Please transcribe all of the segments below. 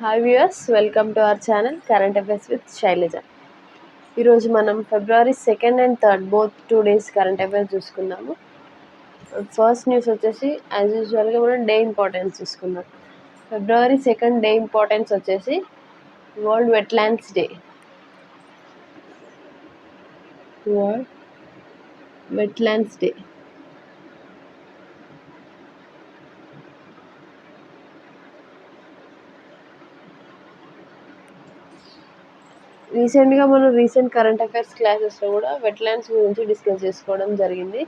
Hi viewers, welcome to our channel current affairs with Shailaja. ఈరోజు మనం February 2nd and 3rd both 2 days current affairs చూసుకుందాము. First news వచ్చేసి as యూజువల్గా మనం day importance చూసుకుందాం. February 2nd day importance వచ్చేసి world wetlands day. World wetlands day రీసెంట్గా మనం కరెంట్ అఫైర్స్ క్లాసెస్లో కూడా వెట్లాండ్స్ గురించి డిస్కస్ చేసుకోవడం జరిగింది.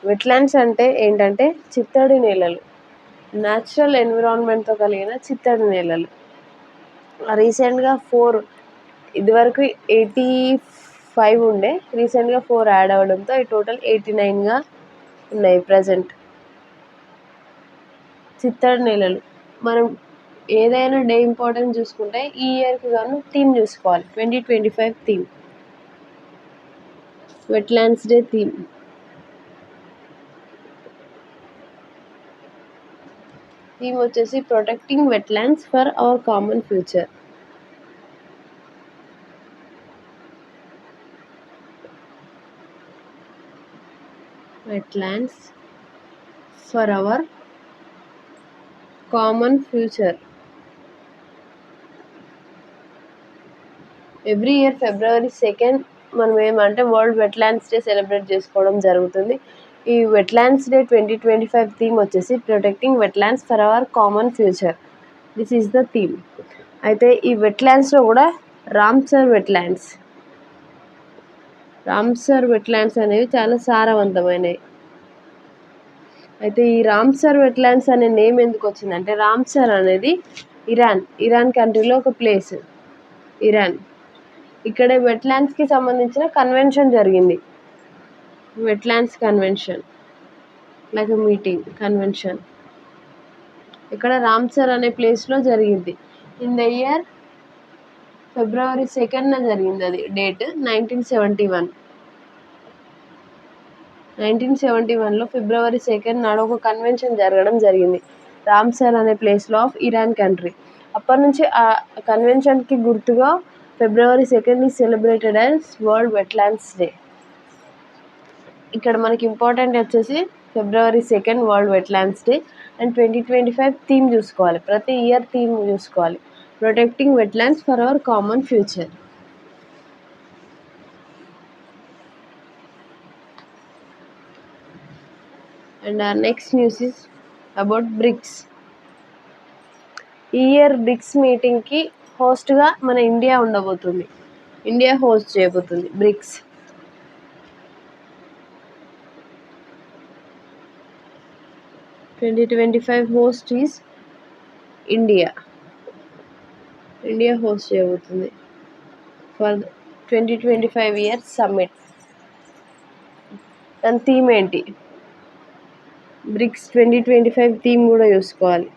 వెట్లాండ్స్ అంటే ఏంటంటే చిత్తడి నేలలు, న్యాచురల్ ఎన్విరాన్మెంట్తో కలిగిన చిత్తడి నేలలు. రీసెంట్గా 4, ఇదివరకు 85 ఉండే, రీసెంట్గా 4 యాడ్ అవ్వడంతో ఈ టోటల్ 89గా ఉన్నాయి ప్రజెంట్. చిత్తడి నేలలు మనం ఏదైనా డే ఇంపార్టెన్స్ చూసుకుంటే ఈ ఇయర్కి గాను థీమ్ చూసుకోవాలి. 2025 theme, wetlands day theme. Theme వచ్చేసి protecting wetlands for our common future. Wetlands for our common future. Every year February 2nd మనం ఏమంటే వరల్డ్ వెట్లాండ్స్ డే సెలబ్రేట్ చేసుకోవడం జరుగుతుంది. ఈ వెట్లాండ్స్ డే 2025 థీమ్ వచ్చేసి protecting wetlands for our common future. This is the theme. అయితే ఈ వెట్లాండ్స్లో కూడా Ramsar wetlands అనేవి చాలా సారవంతమైనవి. అయితే ఈ రామ్సర్ వెట్లాండ్స్ అనే నేమ్ ఎందుకు వచ్చిందంటే, రామ్సర్ అనేది ఇరాన్ కంట్రీలో ఒక ప్లేస్. ఇరాన్, ఇక్కడ వెట్లాండ్స్కి సంబంధించిన కన్వెన్షన్ జరిగింది. Wetlands convention, like meeting convention ఇక్కడ రామ్సర్ అనే ప్లేస్లో జరిగింది. In the year February 2nd జరిగింది. అది డేట్ 1971లో February 2nd నాడు ఒక కన్వెన్షన్ జరగడం జరిగింది రామ్సర్ అనే ప్లేస్లో ఆఫ్ ఇరాన్ కంట్రీ. అప్పటి నుంచి ఆ కన్వెన్షన్కి గుర్తుగా February 2nd is celebrated as world wetlands day. ఇక్కడ మనకి ఇంపార్టెంట్ వచ్చేసి February 2nd వరల్డ్ వెట్లాండ్స్ డే అండ్ 2025 థీమ్ చూసుకోవాలి. ప్రతి ఇయర్ థీమ్ చూసుకోవాలి, protecting wetlands for our common future. And our next news is about BRICS. ఈ ఇయర్ బ్రిక్స్ మీటింగ్కి హోస్ట్గా మన ఇండియా ఉండబోతుంది. ఇండియా హోస్ట్ చేయబోతుంది BRICS. Host is India host చేయబోతుంది ఫర్ 2025 ఇయర్స్ సమ్మిట్. దాని థీమ్ ఏంటి, బ్రిక్స్ 2025 థీమ్ కూడా చూసుకోవాలి.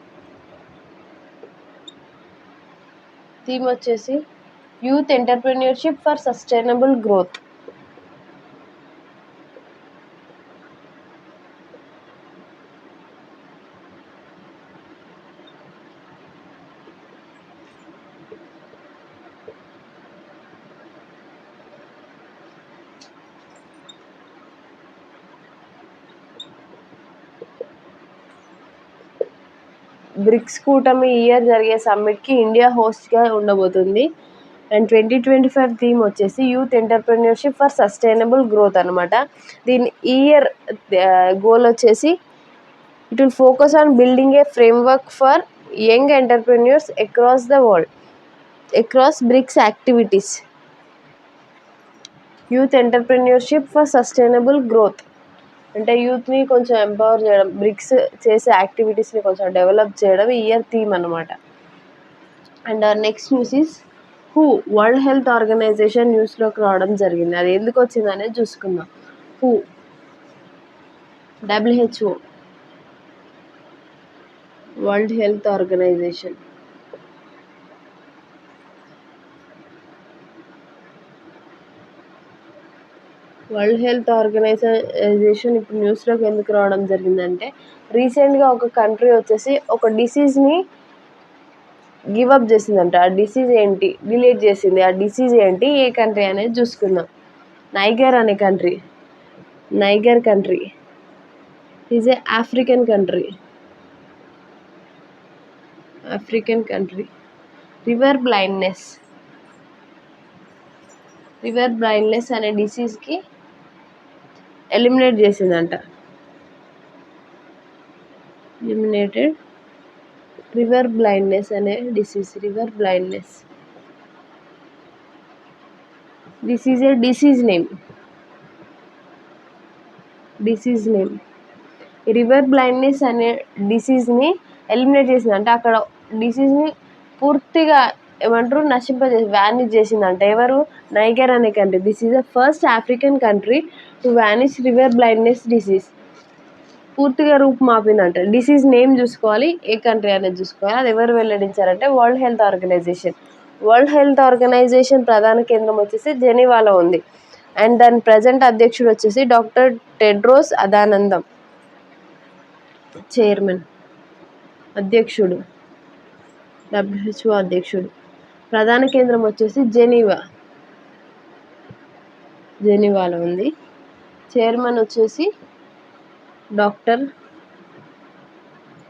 థీమ్ వచ్చేసి youth entrepreneurship for sustainable growth. BRICS కూటమి ఈ ఇయర్ జరిగే సమ్మిట్కి ఇండియా హోస్ట్గా ఉండబోతుంది. అండ్ 2025 థీమ్ వచ్చేసి youth entrepreneurship for sustainable growth అనమాట. దీని ఈ ఇయర్ గోల్ వచ్చేసి it will focus on building a framework for young entrepreneurs across the world across BRICS activities. Youth entrepreneurship for sustainable growth అంటే యూత్ని కొంచెం ఎంపవర్ చేయడం, bricks చేసే యాక్టివిటీస్ని కొంచెం డెవలప్ చేయడం ఈ ఇయర్ థీమ్ అనమాట. అండ్ నెక్స్ట్ న్యూస్ ఈజ్ హూ, వరల్డ్ హెల్త్ ఆర్గనైజేషన్ న్యూస్లోకి రావడం జరిగింది. అది ఎందుకు వచ్చింది అనేది చూసుకుందాం. హూ, WHO, world health organization. World health organization ఇప్పుడు న్యూస్లోకి ఎందుకు రావడం జరిగిందంటే, రీసెంట్గా ఒక కంట్రీ వచ్చేసి ఒక డిసీజ్ని గివ్ అప్ చేసిందంట. ఆ డిసీజ్ ఏంటి, డిలీట్ చేసింది, ఆ డిసీజ్ ఏంటి, ఏ కంట్రీ అనేది చూసుకుందాం. నైగర్ అనే country, niger country is a African country. African country. River blindness, river blindness అనే డిసీజ్కి ఎలిమినేట్ చేసిందంట. ఎలిమినేటెడ్ రివర్ బ్లైండ్నెస్ అనే disease. River blindness, this is a disease name. Disease name. River blindness అనే డిసీజ్ని eliminate చేసింది అంటే అక్కడ డిసీజ్ని పూర్తిగా ఏమంటారు నశింపజేసి వ్యానిష్ చేసిందంట. ఎవరు? నైగర్ అనే country. This is the first African country to vanish river blindness disease. పూర్తిగా రూపుమాపిందంట. డిసీజ్ నేమ్ చూసుకోవాలి, ఏ కంట్రీ అనేది చూసుకోవాలి. అది ఎవరు వెల్లడించారంటే world health organization. World health organization ప్రధాన కేంద్రం వచ్చేసి జెనీవాలో ఉంది. అండ్ దాని ప్రజెంట్ అధ్యక్షుడు వచ్చేసి డాక్టర్ టెడ్రోస్ అదానందం. చైర్మన్, అధ్యక్షుడు, WHO అధ్యక్షుడు. ప్రధాన కేంద్రం వచ్చేసి జెనీవాలో ఉంది. చైర్మన్ వచ్చేసి doctor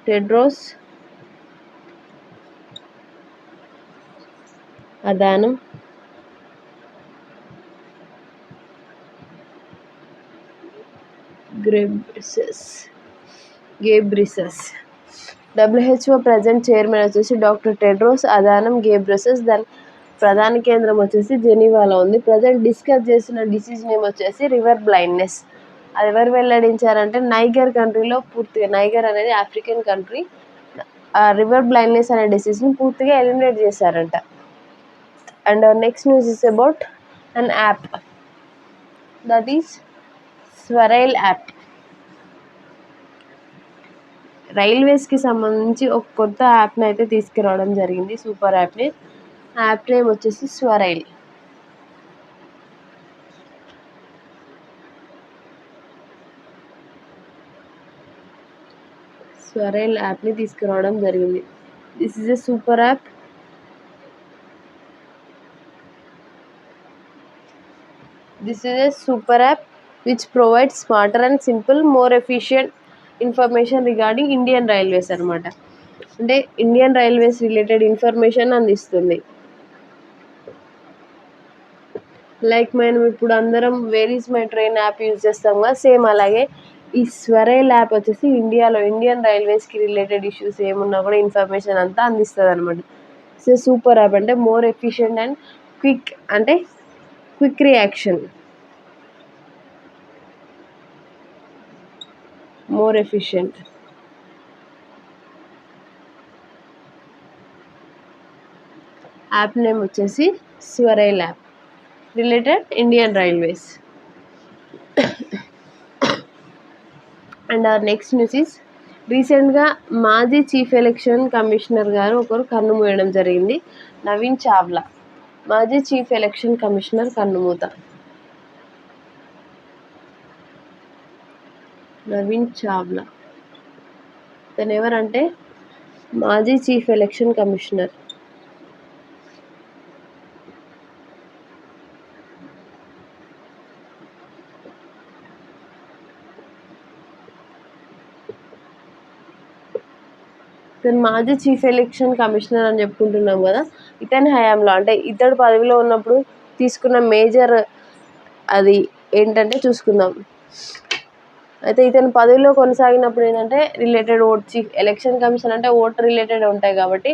Tedros Adhanom Ghebreyesus. WHO present chairman వచ్చేసి డాక్టర్ టెడ్రోస్ అదానం గేబ్రిసస్. దాని ప్రధాన కేంద్రం వచ్చేసి జెనీవాలో ఉంది. ప్రజెంట్ డిస్కస్ చేసిన డిసీజ్ నేమ్ వచ్చేసి రివర్ బ్లైండ్నెస్. అది ఎవరు వెల్లడించారంటే నైగర్ కంట్రీలో పూర్తిగా, నైగర్ అనేది ఆఫ్రికన్ కంట్రీ, ఆ రివర్ బ్లైండ్నెస్ అనే డిసీజ్ని పూర్తిగా ఎలిమినేట్ చేశారంట. And next news is about an app, that is Swarail app. రైల్వేస్కి సంబంధించి ఒక కొత్త యాప్ని అయితే తీసుకురావడం జరిగింది, సూపర్ యాప్ని. ఆ యాప్ నేమ్ వచ్చేసి స్వరైల్. స్వరైల్ యాప్ని తీసుకురావడం జరిగింది. This is a super app. This is a super app which provides smarter and simple, more efficient information regarding Indian Railways అనమాట. అంటే ఇండియన్ రైల్వేస్ రిలేటెడ్ ఇన్ఫర్మేషన్ అందిస్తుంది. లైక్ మనం ఇప్పుడు అందరం where is my train app use చేస్తాం కదా, same అలాగే ఈ స్వరైల్ యాప్ వచ్చేసి ఇండియాలో ఇండియన్ రైల్వేస్కి రిలేటెడ్ ఇష్యూస్ ఏమున్నా కూడా ఇన్ఫర్మేషన్ అంతా అందిస్తుంది అనమాట. సో సూపర్ యాప్ అంటే మోర్ ఎఫిషియెంట్ అండ్ క్విక్, అంటే quick reaction, more efficient. App name వచ్చేసి Swarail app, related Indian railways. And our next news is, రీసెంట్గా మాజీ చీఫ్ ఎలక్షన్ కమిషనర్ గారు ఒకరు కన్నుమూయడం జరిగింది, నవీన్ చావ్లా. మాజీ చీఫ్ ఎలక్షన్ కమిషనర్ కన్నుమూత, నవీన్ చావ్లా. తను ఎవరంటే మాజీ చీఫ్ ఎలక్షన్ కమిషనర్. ఇతను మాజీ చీఫ్ ఎలక్షన్ కమిషనర్ అని చెప్పుకుంటున్నాం కదా. ఇతని హయాంలో అంటే ఇతడు పదవిలో ఉన్నప్పుడు తీసుకున్న మేజర్ అది ఏంటంటే చూసుకుందాం. అయితే ఇతను పదవిలో కొనసాగినప్పుడు ఏంటంటే related vote, chief election commission అంటే ఓట్ రిలేటెడ్ ఉంటాయి కాబట్టి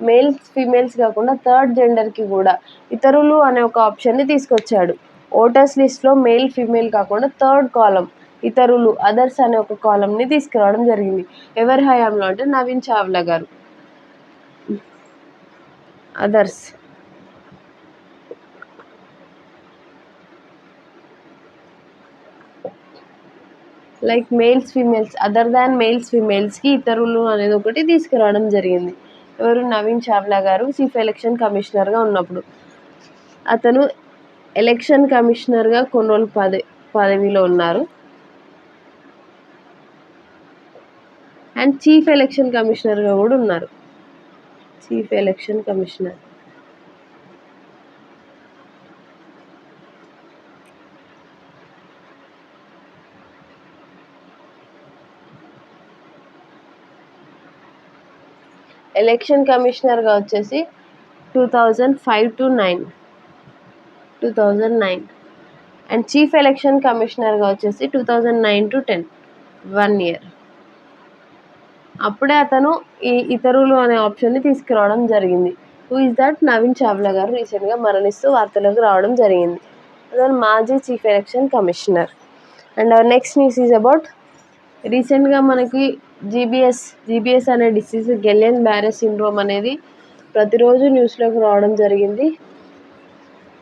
మేల్స్ ఫీమేల్స్ కాకుండా థర్డ్ జెండర్కి కూడా ఇతరులు అనే ఒక ఆప్షన్ని తీసుకొచ్చాడు. ఓటర్స్ లిస్ట్లో మేల్ ఫీమేల్ కాకుండా థర్డ్ కాలం ఇతరులు, అదర్స్ అనే ఒక కాలంని తీసుకురావడం జరిగింది. ఎవరి హయాంలో అంటే నవీన్ చావ్లా గారు. Others, like males females, other than males ఫీమేల్స్కి ఇతరులు అనేది ఒకటి తీసుకురావడం జరిగింది. ఎవరు? నవీన్ చావ్లా గారు చీఫ్ ఎలక్షన్ కమిషనర్గా ఉన్నప్పుడు. అతను ఎలక్షన్ కమిషనర్గా కొన్ని రోజులు పదవిలో ఉన్నారు. అండ్ చీఫ్ ఎలక్షన్ కమిషనర్గా కూడా ఉన్నారు. Chief election commissioner. ఎలక్షన్ కమిషనర్గా వచ్చేసి 2005 to 2009. అండ్ చీఫ్ ఎలక్షన్ కమిషనర్గా వచ్చేసి 2009 to 10, 1 year. అప్పుడే అతను ఈ ఇతరులు అనే ఆప్షన్ని తీసుకురావడం జరిగింది. Who is that? Naveen Chawla గారు రీసెంట్గా మరణిస్తూ వార్తలకు రావడం జరిగింది. అతను మాజీ chief election commissioner. And our next news is about రీసెంట్గా మనకి జీబీఎస్ అనే డిసీజ్, గెలియన్ బ్యారే సిండ్రోమ్ అనేది ప్రతిరోజు న్యూస్లోకి రావడం జరిగింది.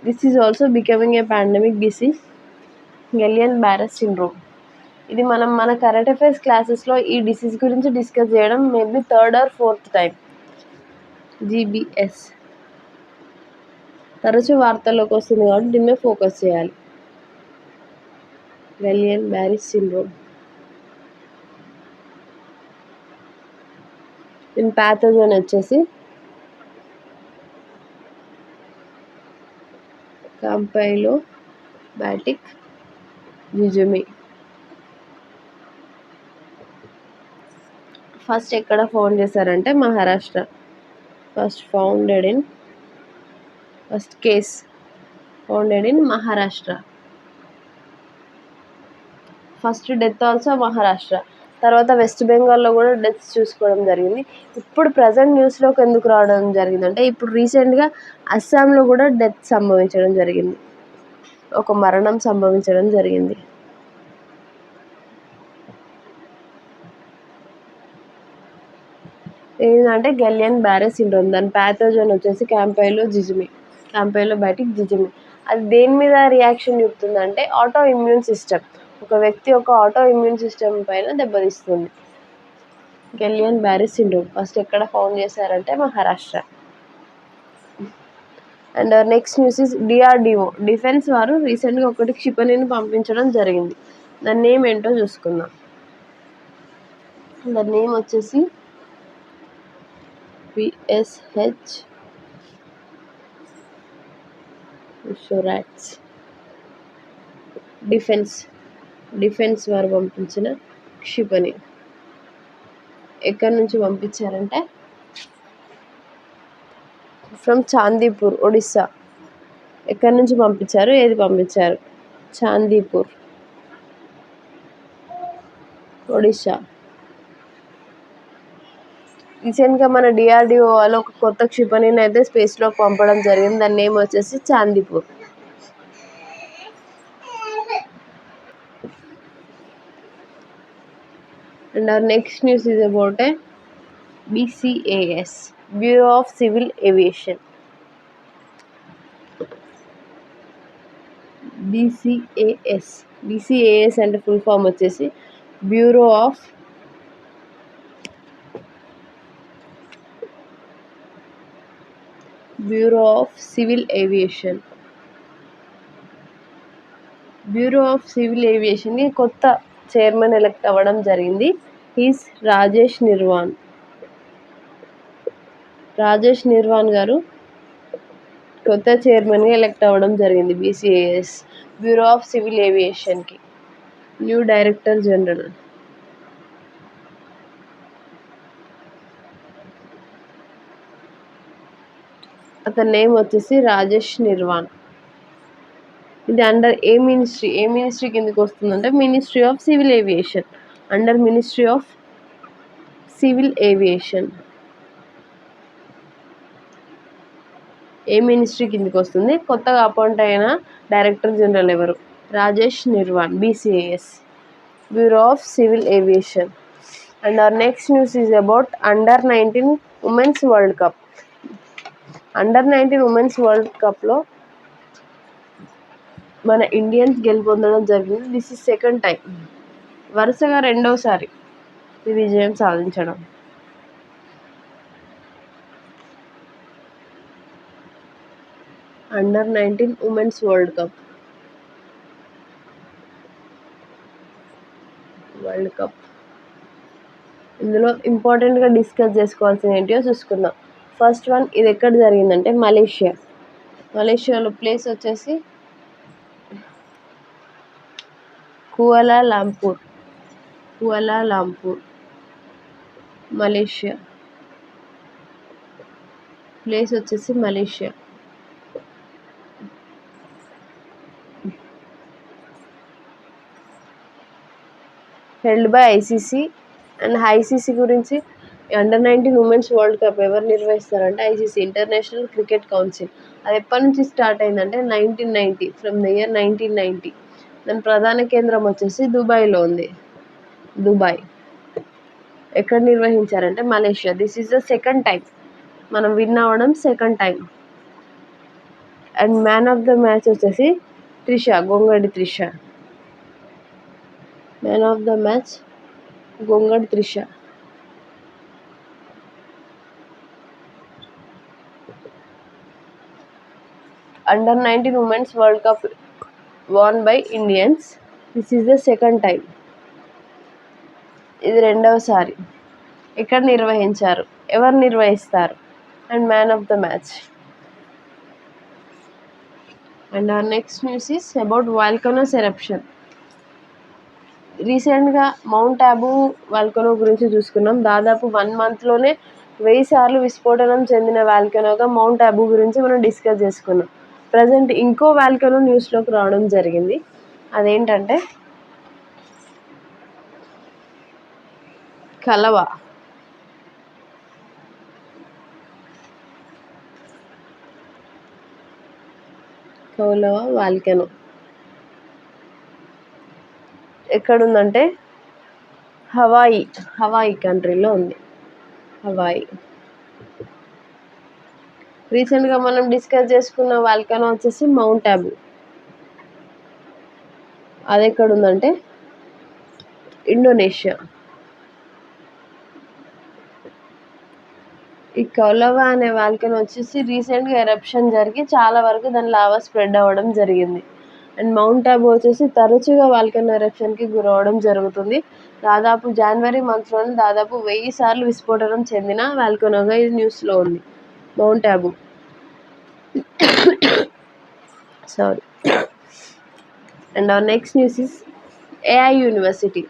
This is also becoming a pandemic disease, Guillain Barre syndrome. ఇది మన కరెంట్ అఫైర్స్ క్లాసెస్లో ఈ డిసీజ్ గురించి డిస్కస్ చేయడం maybe 3rd or 4th time. GBs తరచూ వార్తల్లోకి వస్తుంది కాబట్టి దీని మీద ఫోకస్ చేయాలి. గెలియన్ బ్యారే సిండ్రోమ్. దీని ప్యాథోజన్ వచ్చేసి కాంపైలోబాటిక్ జిజుమి. ఫస్ట్ ఎక్కడ ఫౌండ్ చేశారంటే Maharashtra. First case founded in Maharashtra. First death also Maharashtra. తర్వాత వెస్ట్ బెంగాల్లో కూడా డెత్స్ చూసుకోవడం జరిగింది. ఇప్పుడు ప్రజెంట్ న్యూస్లోకి ఎందుకు రావడం జరిగిందంటే ఇప్పుడు రీసెంట్గా అస్సాంలో కూడా డెత్ సంభవించడం జరిగింది, ఒక మరణం సంభవించడం జరిగింది. ఏంటంటే గెలియన్ బ్యారే సిండ్రోమ్. దాని ప్యాథోజన్ వచ్చేసి కాంపైలోబాటిక్ జిజుమి. అది దేని మీద రియాక్షన్ చూపుతుందంటే ఆటో ఇమ్యూన్ సిస్టమ్. ఒక వ్యక్తి యొక్క ఆటో ఇమ్యూన్ సిస్టమ్ పైన దెబ్బతీస్తుంది. గెలియన్ బ్యారే సిండ్రోమ్ ఫస్ట్ ఎక్కడ ఫౌండ్ చేశారంటే Maharashtra. And next news is DRDO, defence వారు రీసెంట్గా ఒకటి క్షిపణిని పంపించడం జరిగింది. దాని నేమ్ ఏంటో చూసుకుందాం. దాని నేమ్ వచ్చేసి PSH షొరాట్స్. డిఫెన్స్ వారు పంపించిన క్షిపణి ఎక్కడి నుంచి పంపించారంటే ఫ్రమ్ చాందీపూర్, ఒడిస్సా. ఎక్కడి నుంచి పంపించారు, ఏది పంపించారు? చాందీపూర్, ఒడిస్సా. రీసెంట్గా మన డిఆర్డిఓ వాళ్ళు ఒక కొత్త క్షిపణిని అయితే స్పేస్లోకి పంపడం జరిగింది. దాని నేమ్ వచ్చేసి Chandipur. And our next news is about BCAS, bureau of civil aviation. BCAS అంటే ఫుల్ ఫామ్ వచ్చేసి bureau of civil aviation. Bureau of civil ఏవియేషన్కి కొత్త చైర్మన్ ఎలక్ట్ అవ్వడం జరిగింది. హీస్ రాజేష్ నిర్వాణ్ గారు కొత్త చైర్మన్గా ఎలక్ట్ అవ్వడం జరిగింది. BCAS, బ్యూరో ఆఫ్ సివిల్ ఏవియేషన్కి న్యూ డైరెక్టర్ జనరల్. అతని నేమ్ వచ్చేసి రాజేష్ నిర్వాణ్. ఇది అండర్ ఏ మినిస్ట్రీ కిందకి వస్తుందంటే ministry of civil aviation. Under ministry of civil aviation. A ministry కిందకి వస్తుంది? కొత్తగా అపాయింట్ అయిన డైరెక్టర్ జనరల్ ఎవరు? Rajesh Nirwan, BCAS, bureau of civil aviation. And our next news is about Under-19 women's world cup. Under-19 women's world కప్లో మన Indians గెలుపొందడం జరిగింది. This is second time, వరుసగా రెండోసారి ఈ విజయం సాధించడం. Under-19 women's world cup. ఇందులో ఇంపార్టెంట్గా డిస్కస్ చేసుకోవాల్సిన ఏంటో చూసుకుందాం. ఫస్ట్ వన్ ఇది ఎక్కడ జరిగిందంటే మలేషియాలో ప్లేస్ వచ్చేసి కువాలాలంపూర్ మలేషియా. ప్లేస్ వచ్చేసి Malaysia. Held by ICC. And ICC గురించి అండర్-19 ఉమెన్స్ వరల్డ్ కప్ ఎవరు నిర్వహిస్తారంటే ఐసీసీ, ఇంటర్నేషనల్ క్రికెట్ కౌన్సిల్. అది ఎప్పటి నుంచి స్టార్ట్ అయిందంటే 1990, ఫ్రమ్ ద ఇయర్ 1990. దాని ప్రధాన కేంద్రం వచ్చేసి దుబాయ్లో ఉంది. దుబాయ్. ఎక్కడ నిర్వహించారంటే Malaysia. This is the second time మనం విన్ అవ్వడం, second time. And man of the match వచ్చేసి Gongadi Trisha. Man of the match Gongadi Trisha. Under nineteen women's world cup won by Indians. This is the second time. ఇది రెండవసారి. ఎక్కడ నిర్వహించారు, ఎవరు నిర్వహిస్తారు, and man of the match. And our next news is about volcanoes eruption. రీసెంట్గా mount Abu volcano గురించి చూసుకున్నాం. దాదాపు 1 monthలోనే 1000 సార్లు విస్ఫోటనం చెందిన వాల్కనోగా మౌంట్ ఆబూ గురించి మనం డిస్కస్ చేసుకున్నాం. ప్రజెంట్ ఇంకో వాల్కనో న్యూస్లోకి రావడం జరిగింది. అదేంటంటే కలవా. వాల్కనో ఎక్కడుందంటే హవాయి కంట్రీలో ఉంది. హవాయి. రీసెంట్గా మనం డిస్కస్ చేసుకున్న వాల్కనో వచ్చేసి మౌంట్ ఆబూ. అది ఎక్కడుందంటే ఇండోనేషియా. ఈ కౌలవా అనే వాల్కనో వచ్చేసి రీసెంట్గా ఎరప్షన్ జరిగి చాలా వరకు దాని లావా స్ప్రెడ్ అవ్వడం జరిగింది. అండ్ మౌంట్ ఆబూ వచ్చేసి తరచుగా వాల్కనో ఎరప్షన్కి గురవడం జరుగుతుంది. దాదాపు జనవరి మంత్లోనే దాదాపు 1000 సార్లు విస్ఫోటనం చెందిన వాల్కనోగా ఇది న్యూస్లో ఉంది. Mount Abu. Sorry. And our next news is AI university.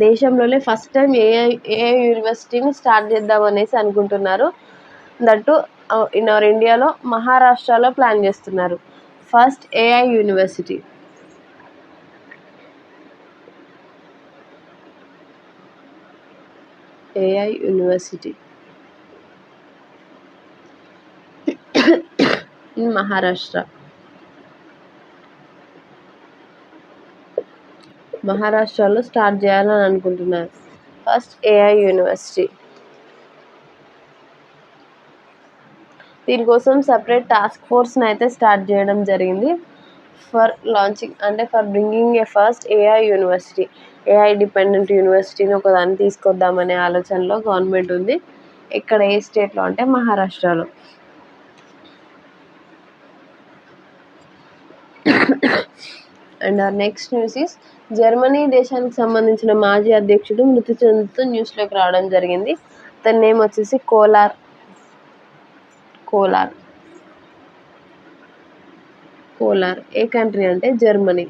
దేశంలోనే ఫస్ట్ టైం ఏఐ యూనివర్సిటీని స్టార్ట్ చేద్దామనేసి అనుకుంటున్నారు. దట్టు ఇన్ అవర్ ఇండియాలో మహారాష్ట్రలో ప్లాన్ చేస్తున్నారు. First AI university. ఇన్ మహారాష్ట్రలో స్టార్ట్ చేయాలని అనుకుంటున్నారు. First AI university. దీనికోసం సపరేట్ టాస్క్ ఫోర్స్ని అయితే స్టార్ట్ చేయడం జరిగింది. ఫర్ లాంచింగ్ అంటే for bringing a first AI university. AI dependent యూనివర్సిటీని ఒకదాన్ని తీసుకొద్దామనే ఆలోచనలో గవర్నమెంట్ ఉంది. ఇక్కడ ఏ స్టేట్లో అంటే మహారాష్ట్రలో. And our next news is Germany దేశానికి సంబంధించిన మాజీ అధ్యక్షుడు మృతి చెందుతూ న్యూస్లోకి రావడం జరిగింది. తన నేమ్ వచ్చేసి కోలార్. ఏ కంట్రీ అంటే జర్మనీ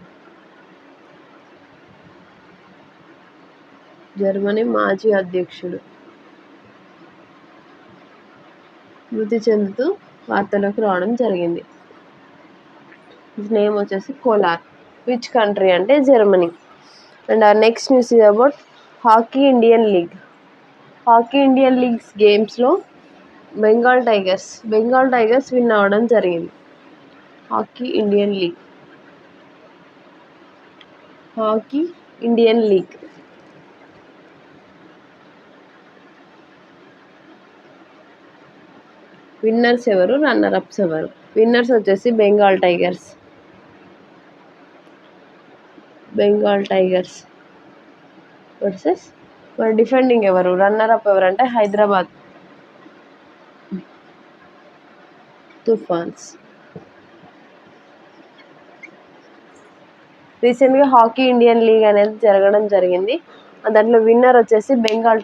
మాజీ అధ్యక్షుడు మృతి చెందుతూ వార్తలోకి రావడం జరిగింది. నేమ్ వచ్చేసి కోలార్. విచ్ కంట్రీ అంటే Germany. And our next news is about hockey Indian leagues గేమ్స్లో బెంగాల్ టైగర్స్ విన్ అవ్వడం జరిగింది. Hockey Indian league. విన్నర్స్ ఎవరు, రన్నర్ అప్స్ ఎవరు? విన్నర్స్ వచ్చేసి బెంగాల్ టైగర్స్ వర్సెస్ మరి డిఫెండింగ్ ఎవరు, రన్నర్ అప్ ఎవరంటే హైదరాబాద్ తుఫాన్స్. రీసెంట్గా హాకీ ఇండియన్ లీగ్ అనేది జరగడం జరిగింది. దాంట్లో విన్నర్ వచ్చేసి బెంగాల్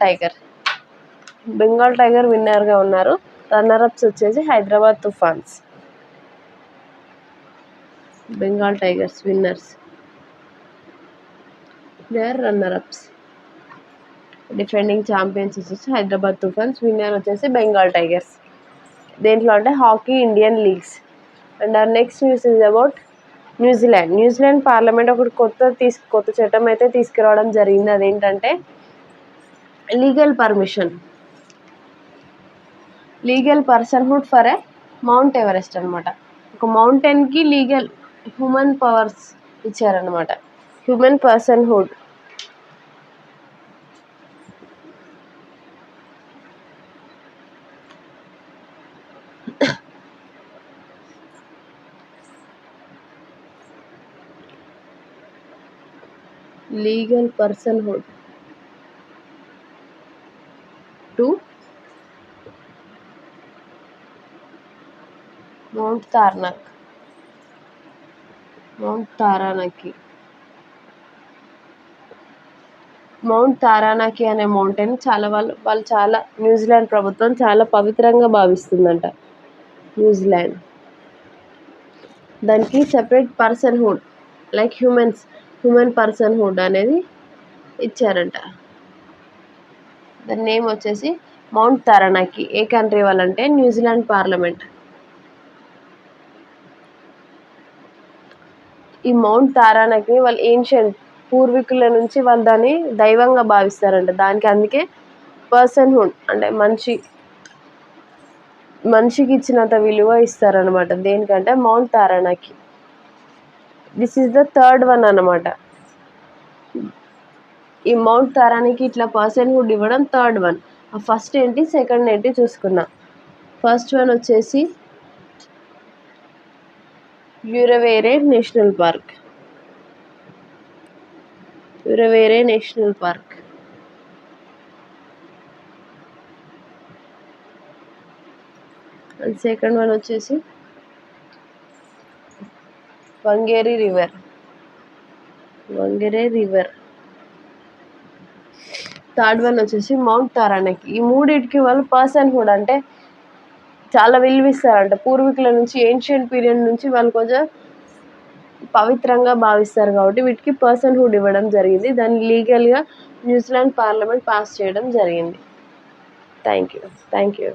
టైగర్ విన్నర్గా ఉన్నారు. రన్నరప్స్ వచ్చేసి Hyderabad Toofans. Bengal tigers winners, they are runnerups. Defending champions వచ్చేసి హైదరాబాద్ తుఫాన్స్, విన్నర్ వచ్చేసి బెంగాల్ టైగర్స్. దేంట్లో అంటే hockey Indian leagues. And our next news is about New Zealand. New Zealand parliament ఒకటి కొత్త చట్టం అయితే తీసుకురావడం జరిగింది. అదేంటంటే legal personhood for a mount Everest అనమాట. ఒక మౌంటైన్కి లీగల్ హ్యూమన్ పవర్స్ ఇచ్చారనమాట. Human personhood. Legal personhood to mount Taranaki అనే మౌంటైన్ వాళ్ళు చాలా న్యూజిలాండ్ ప్రభుత్వం చాలా పవిత్రంగా భావిస్తుందంట. న్యూజిలాండ్ దానికి separate personhood like human personhood అనేది ఇచ్చారంట. దాని నేమ్ వచ్చేసి మౌంట్ తారానాకి. ఏ కంట్రీ వాళ్ళంటే న్యూజిలాండ్ పార్లమెంట్. ఈ మౌంట్ తారానాకి వాళ్ళు ఏన్షియంట్ పూర్వీకుల నుంచి వాళ్ళు దాన్ని దైవంగా భావిస్తారంట. దానికి అందుకే పర్సన్హుడ్ అంటే మనిషికి ఇచ్చినంత విలువ ఇస్తారనమాట. దేనికంటే mount Taranaki. This is the third one అనమాట. ఈ మౌంట్ తారానాకి ఇట్లా పర్సన్హుడ్ ఇవ్వడం థర్డ్ వన్. ఫస్ట్ ఏంటి సెకండ్ ఏంటి చూసుకున్నా. ఫస్ట్ వన్ వచ్చేసి Urewera national park. And second one వచ్చేసి వంగేరి రివర్. థర్డ్ వన్ వచ్చేసి మౌంట్ తారానాకి. ఈ మూడింటికి వాళ్ళు పర్సన్హుడ్ అంటే చాలా విలువిస్తారంట. పూర్వీకుల నుంచి ఏన్షియంట్ పీరియడ్ నుంచి వాళ్ళు కొంచెం పవిత్రంగా భావిస్తారు కాబట్టి వీటికి పర్సన్హుడ్ ఇవ్వడం జరిగింది. దాన్ని లీగల్గా న్యూజిలాండ్ పార్లమెంట్ పాస్ చేయడం జరిగింది. Thank you.